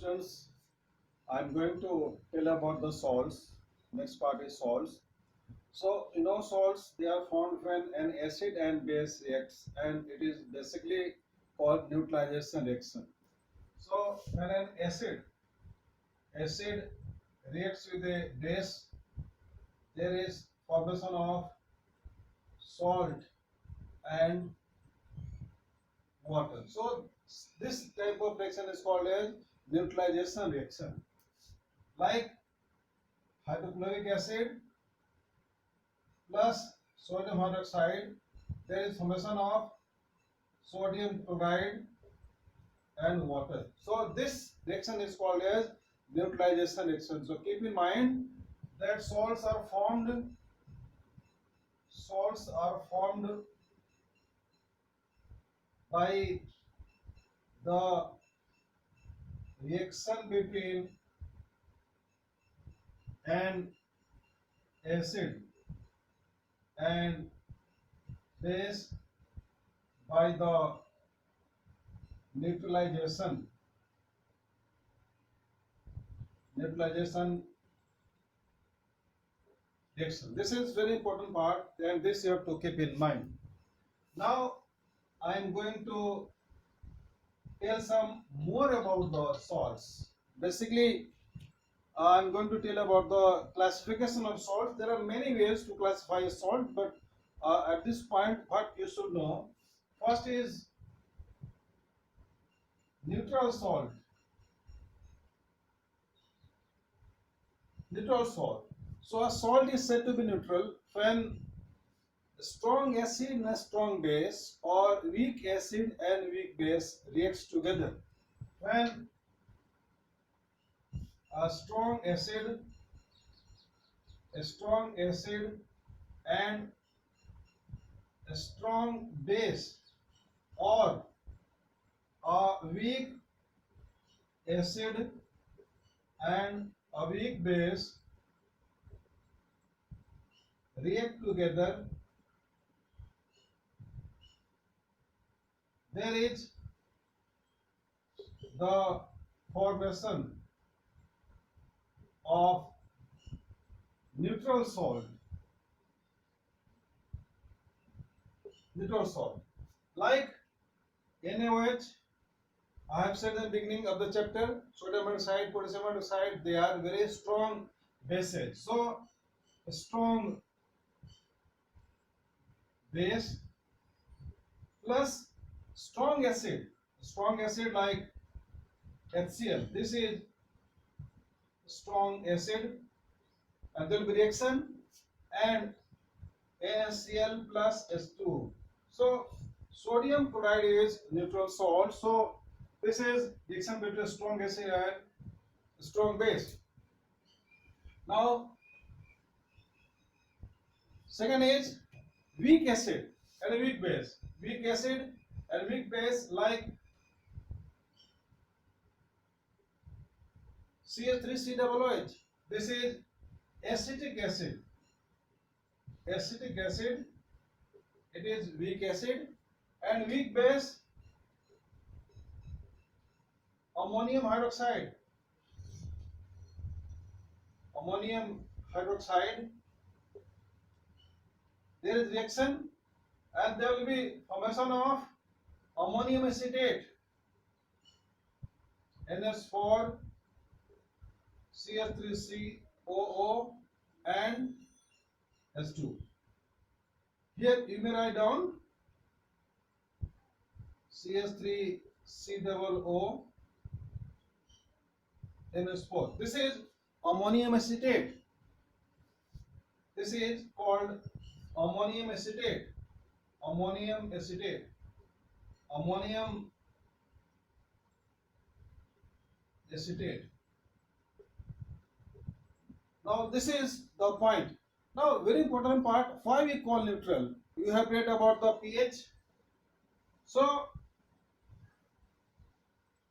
students, I'm going to tell about the salts. Next part is salts. So, salts, they are formed when an acid and base reacts, and it is basically called neutralization reaction. So, when an acid reacts with a base, there is formation of salt and water. So, this type of reaction is called as neutralization reaction. Like hydrochloric acid plus sodium hydroxide, there is formation of sodium chloride and water. So this reaction is called as neutralization reaction. So keep in mind that salts are formed by the reaction between an acid and base by the neutralization reaction. This is very important part, and this you have to keep in mind. Now I am going to tell some more about the salts. Basically, I'm going to tell about the classification of salts. There are many ways to classify a salt, but at this point, what you should know first is neutral salt. Neutral salt. So a salt is said to be neutral when strong acid and a strong base, or weak acid and weak base reacts together. When a strong acid and a strong base, or a weak acid and a weak base react together, there is the formation of neutral salt. Like NaOH, I have said at the beginning of the chapter, sodium hydroxide, potassium hydroxide, they are very strong bases. So a strong base plus strong acid like HCl. This is strong acid, and there will be reaction, and NaCl plus H2. So sodium chloride is neutral salt. So this is reaction between strong acid and strong base. Now second is weak acid and weak base. Weak acid and weak base like CH3COOH. This is acetic acid. It is weak acid, and weak base ammonium hydroxide. There is reaction, and there will be formation of ammonium acetate, NH4 CH3COO and H2. Here you may write down CH3COO NH4. This is ammonium acetate. This is called ammonium acetate. Ammonium acetate. Now this is the point. Now very important part, why we call neutral. You have read about the pH. So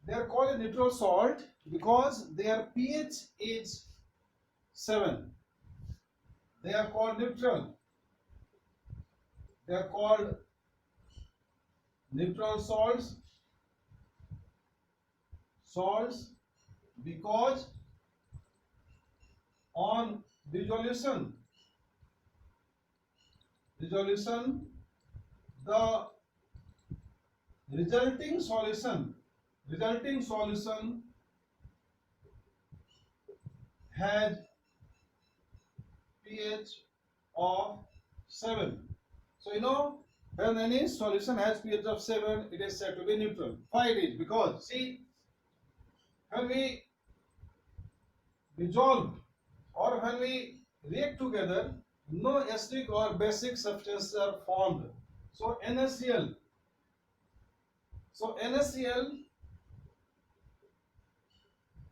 they are called a neutral salt because their pH is 7. They are called neutral. They are called neutral salts because on dissolution, the resulting solution has pH of 7. So you know, when any solution has pH of 7, it is said to be neutral. Why it is? Because see, when we dissolve or when we react together, no acidic or basic substances are formed. So NaCl,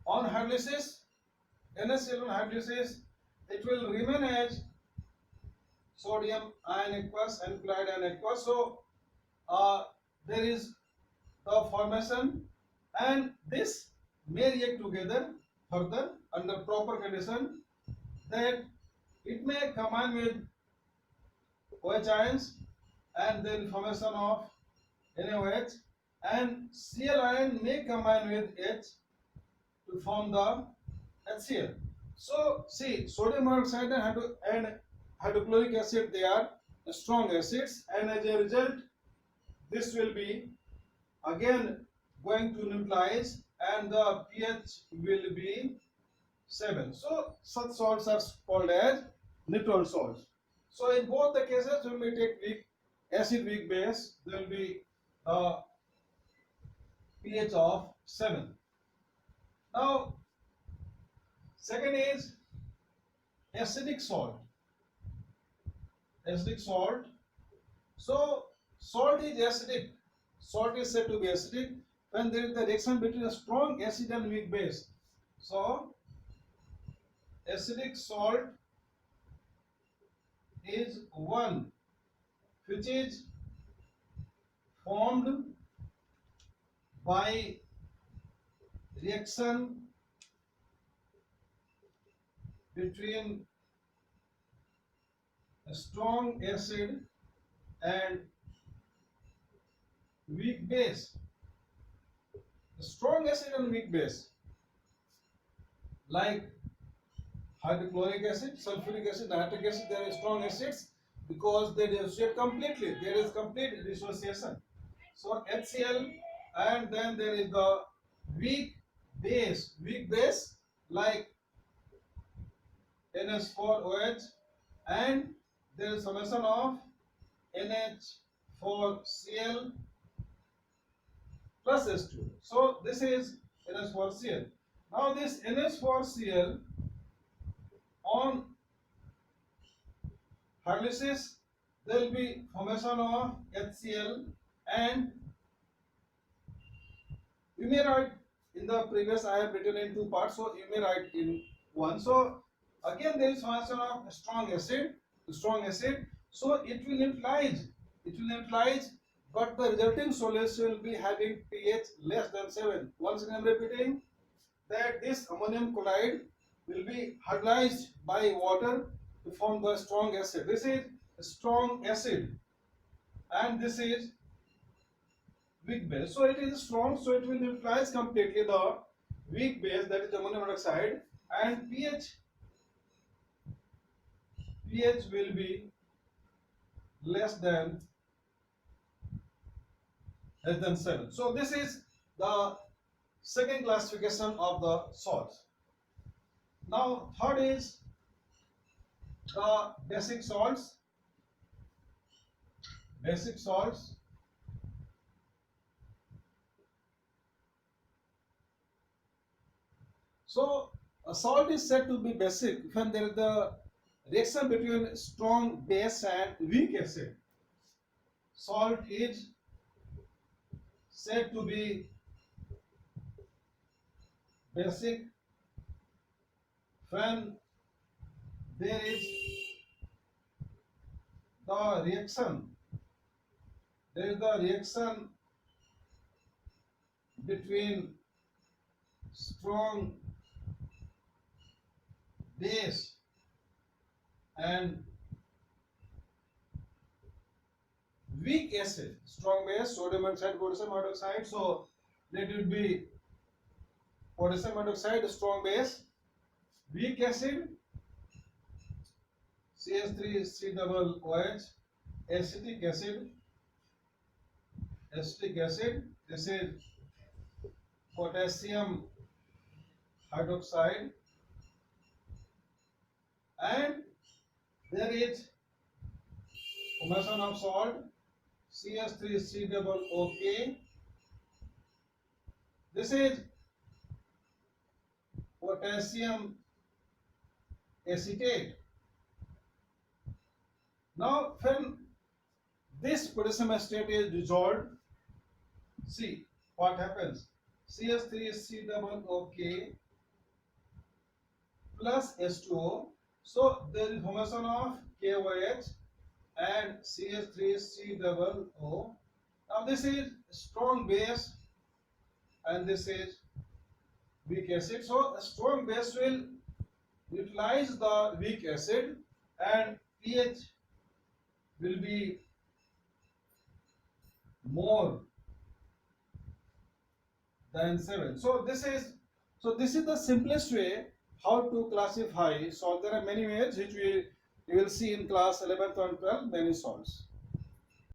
on hydrolysis, it will remain as sodium ion aqueous and chloride ion aqueous. So there is the formation, and this may react together further under proper condition, that it may combine with OH ions and then formation of NaOH, and Cl ion may combine with H to form the HCl. So see, sodium hydroxide and hydrochloric acid, they are strong acids, and as a result this will be again going to neutralize and the pH will be 7. So such salts are called as neutral salts. So in both the cases, when we take weak acid, weak base, there will be a pH of 7. Now second is acidic salt. So salt is acidic. Salt is said to be acidic when there is the reaction between a strong acid and weak base. So acidic salt is one which is formed by reaction between a strong acid and weak base. Strong acid and weak base, like hydrochloric acid, sulfuric acid, nitric acid, they are strong acids because they dissociate completely. There is complete dissociation. So HCl, and then there is the weak base like NH4OH, and there is summation of NH4Cl plus H2. So this is NH4Cl. Now this NH4Cl on hydrolysis, there will be formation of HCl, and you may write in the previous, I have written in two parts, so you may write in one. So again there is formation of strong acid, so it will neutralize, but the resulting solution will be having pH less than 7. Once again I am repeating that this ammonium chloride will be hydrolyzed by water to form the strong acid. This is strong acid and this is weak base. So it is strong, so it will neutralize completely the weak base, that is ammonium hydroxide, and pH will be less than 7. So this is the second classification of the salts. Now third is the basic salts. So a salt is said to be basic when there is the reaction between strong base and weak acid. Salt is said to be basic when there is the reaction between strong base and weak acid. Strong base, sodium oxide, potassium hydroxide, so that would be potassium hydroxide, strong base, weak acid, CH3COOH, acetic acid, this is potassium hydroxide, and there is formation of salt, CH3COOK, this is potassium acetate. Now when this potassium acetate is dissolved, see what happens. CH3COOK plus H2O. So there is formation of KOH and CH3COO. Now this is strong base and this is weak acid. So a strong base will utilize the weak acid and pH will be more than 7. So this is the simplest way how to classify salt. There are many ways which you will see in class 11th and 12th, many salts.